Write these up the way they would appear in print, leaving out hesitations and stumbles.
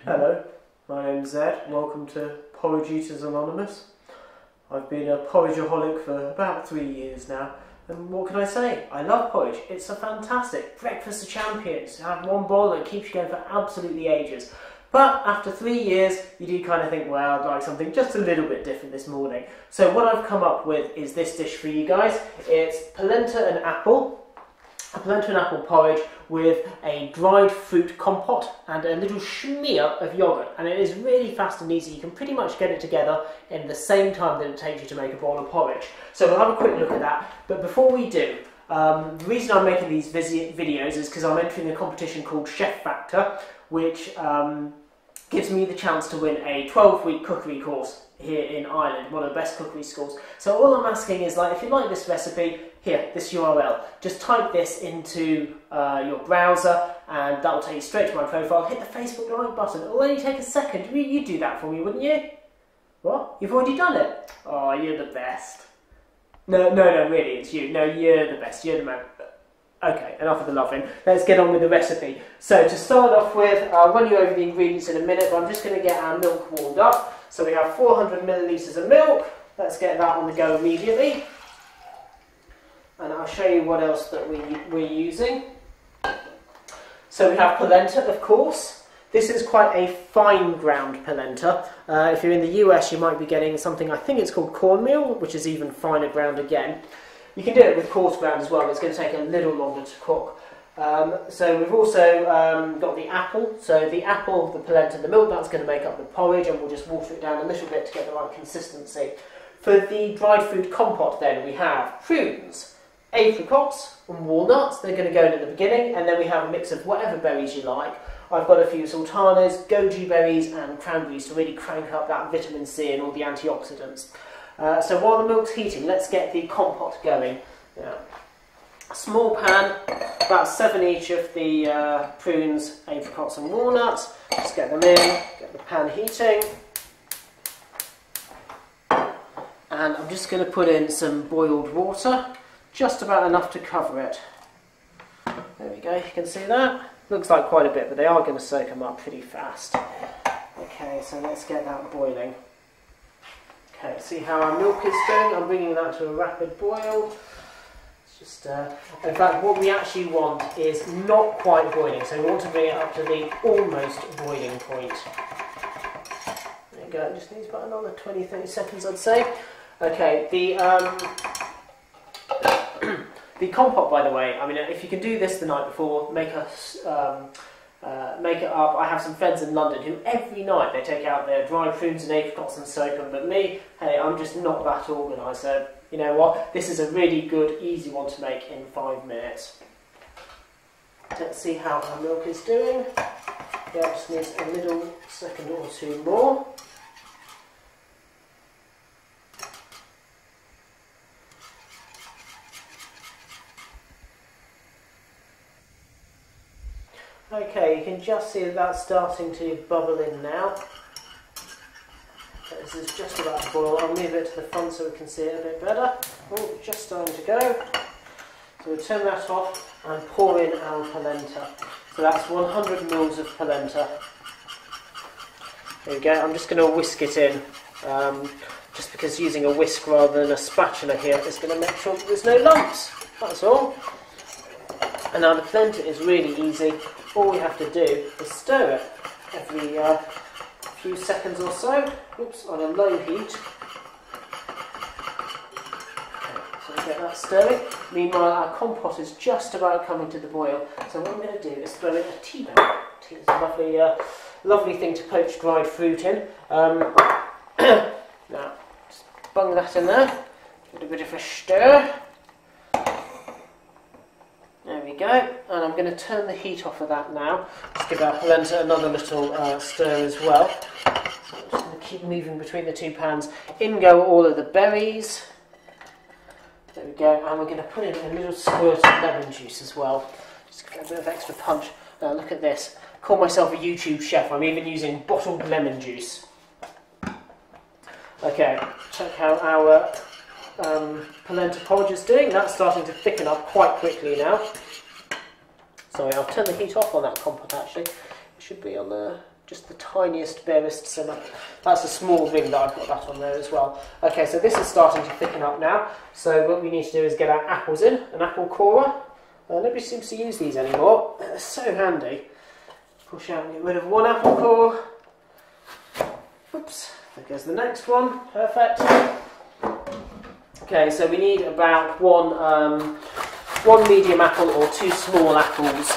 Hello, my name's Zed. Welcome to Porridge Eaters Anonymous. I've been a porridgeaholic for about 3 years now, and what can I say? I love porridge. It's a fantastic breakfast of champions. You have one bowl and it keeps you going for absolutely ages. But after 3 years, you do kind of think, well, I'd like something just a little bit different this morning. So what I've come up with is this dish for you guys. It's polenta and apple. A polenta and apple porridge with a dried fruit compote and a little smear of yoghurt, and it is really fast and easy. You can pretty much get it together in the same time that it takes you to make a bowl of porridge. So we'll have a quick look at that, but before we do, the reason I'm making these videos is because I'm entering a competition called Chef Factor, which gives me the chance to win a 12-week cookery course here in Ireland, one of the best cookery schools. So all I'm asking is, like, if you like this recipe, here, this URL, just type this into your browser and that will take you straight to my profile. Hit the Facebook like button. It'll only take a second. You'd do that for me, wouldn't you? What? You've already done it? Oh, you're the best. No, really, it's you. No, you're the best. You're the man. Okay, enough of the loving. Let's get on with the recipe. So to start off with, I'll run you over the ingredients in a minute, but I'm just going to get our milk warmed up. So we have 400 millilitres of milk. Let's get that on the go immediately. And I'll show you what else that we're using. So we have polenta, of course. This is quite a fine ground polenta. If you're in the US, you might be getting something, I think it's called cornmeal, which is even finer ground again. You can do it with coarse ground as well, but it's going to take a little longer to cook. So we've also got the apple. So the apple, the polenta, the milk, that's going to make up the porridge, and we'll just water it down a little bit to get the right consistency. For the dried fruit compote then, we have prunes, apricots and walnuts. They're going to go in at the beginning, and then we have a mix of whatever berries you like. I've got a few sultanas, goji berries and cranberries to really crank up that vitamin C and all the antioxidants. So while the milk's heating, let's get the compote going. Now, a small pan, about 7 each of the prunes, apricots and walnuts. Just get them in, get the pan heating. And I'm just going to put in some boiled water, just about enough to cover it. There we go, you can see that. Looks like quite a bit, but they are going to soak them up pretty fast. Okay, so let's get that boiling. Okay, see how our milk is doing? I'm bringing that to a rapid boil. It's just, in fact, what we actually want is not quite boiling, so we want to bring it up to the almost boiling point. There you go, it just needs about another 20-30 seconds, I'd say. Okay, the compote, by the way, I mean, if you can do this the night before, make it up. I have some friends in London who every night they take out their dried prunes and apricots and soak them, but me, hey, I'm just not that organised, so you know what, this is a really good, easy one to make in 5 minutes. Let's see how our milk is doing. Yeah, just needs a little second or two more. Okay, you can just see that that's starting to bubble in now. This is just about to boil. I'll move it to the front so we can see it a bit better. Oh, just starting to go. So we'll turn that off and pour in our polenta. So that's 100 mils of polenta. There we go. I'm just going to whisk it in. Just because using a whisk rather than a spatula here is going to make sure that there's no lumps. That's all. And now the polenta is really easy. All we have to do is stir it every few seconds or so. Oops, on a low heat. Okay, so we get that stirring. Meanwhile, our compote is just about coming to the boil. So what I'm going to do is throw in a teabag. It's a lovely, lovely thing to poach dried fruit in. Now, just bung that in there. Give it a bit of a stir. There we go, and I'm going to turn the heat off of that now. Just give our polenta another little stir as well. So I'm just going to keep moving between the two pans. In go all of the berries. There we go, and we're going to put in a little squirt of lemon juice as well. Just to get a bit of extra punch. Now look at this. I call myself a YouTube chef. I'm even using bottled lemon juice. Okay, check how our polenta porridge is doing. That's starting to thicken up quite quickly now. Sorry, I'll turn the heat off on that compote actually. It should be on the just the tiniest, barest simmer. That's a small ring that I've got that on there as well. Okay, so this is starting to thicken up now. So what we need to do is get our apples in, an apple corer. Nobody seems to use these anymore. They're so handy. Push out and get rid of one apple core. Oops, there goes the next one. Perfect. Okay, so we need about one medium apple or 2 small apples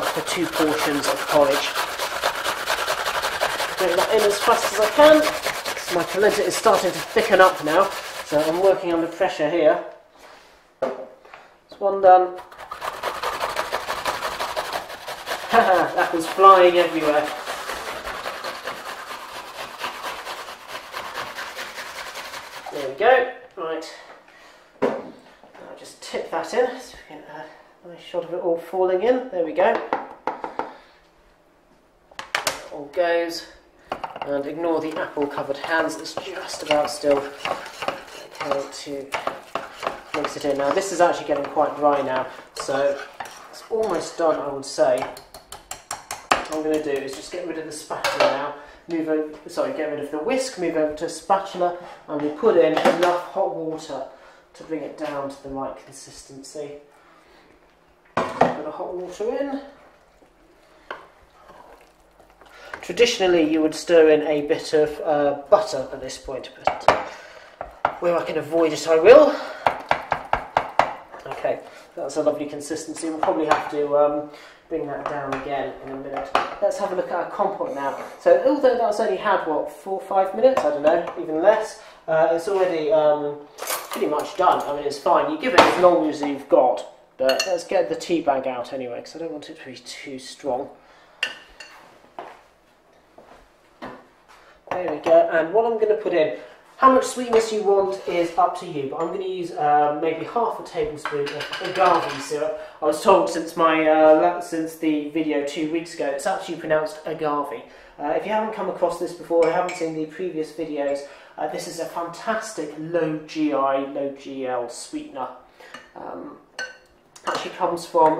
for 2 portions of porridge. Get that in as fast as I can, because my polenta is starting to thicken up now, so I'm working under pressure here. That's one done. Haha, apples flying everywhere. There we go. Right. I'll just tip that in so we get a nice shot of it all falling in. There we go. That all goes. And ignore the apple covered hands, it's just about still. Okay, to mix it in. Now this is actually getting quite dry now, so it's almost done, I would say. What I'm going to do is just get rid of the spatula now. Get rid of the whisk, move over to a spatula, and we put in enough hot water to bring it down to the right consistency. Put the hot water in. Traditionally you would stir in a bit of butter at this point, but where I can avoid it I will. Okay, that's a lovely consistency. We'll probably have to bring that down again in a minute. Let's have a look at our compote now. So although that's only had, what, 4 or 5 minutes, I don't know, even less, it's already pretty much done. I mean, it's fine. You give it as long as you've got, but let's get the tea bag out anyway, because I don't want it to be too strong. There we go, and what I'm going to put in, how much sweetness you want is up to you, but I'm going to use maybe half a tablespoon of agave syrup. I was told since the video 2 weeks ago, it's actually pronounced agave. If you haven't come across this before, or haven't seen the previous videos, this is a fantastic low GI, low GL sweetener. Actually comes from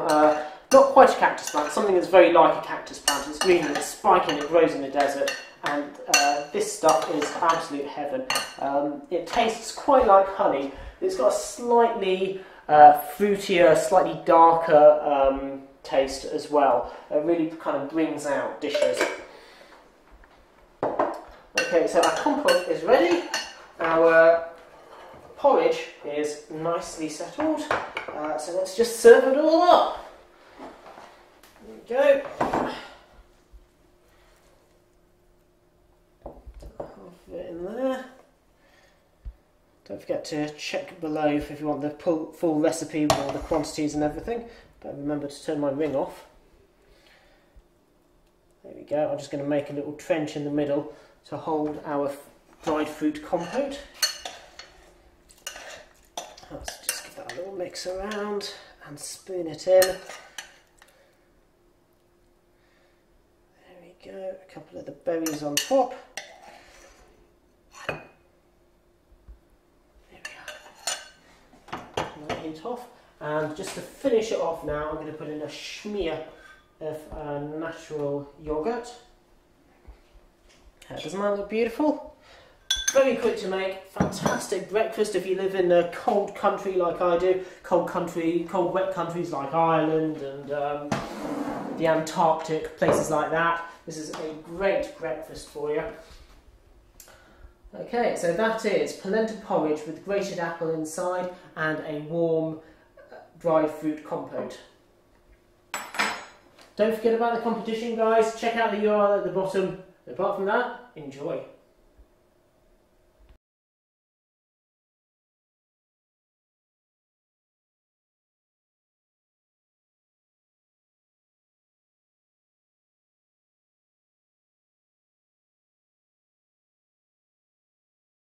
not quite a cactus plant, something that's very like a cactus plant. It's green and it's spiky and it grows in the desert. And this stuff is absolute heaven. It tastes quite like honey. It's got a slightly fruitier, slightly darker taste as well. It really kind of brings out dishes. Okay, so our compote is ready. Our porridge is nicely settled. So let's just serve it all up. There we go. In there. Don't forget to check below if you want the full recipe with all the quantities and everything. But remember to turn my ring off. There we go. I'm just going to make a little trench in the middle to hold our dried fruit compote. Let's just give that a little mix around and spoon it in. There we go. A couple of the berries on top. Off, and just to finish it off now, I'm going to put in a smear of natural yogurt. Doesn't that look beautiful? Very quick to make, fantastic breakfast if you live in a cold country like I do, cold wet countries like Ireland and the Antarctic, places like that. This is a great breakfast for you. Okay, so that is polenta porridge with grated apple inside and a warm dried fruit compote. Don't forget about the competition, guys. Check out the URL at the bottom. Apart from that, enjoy.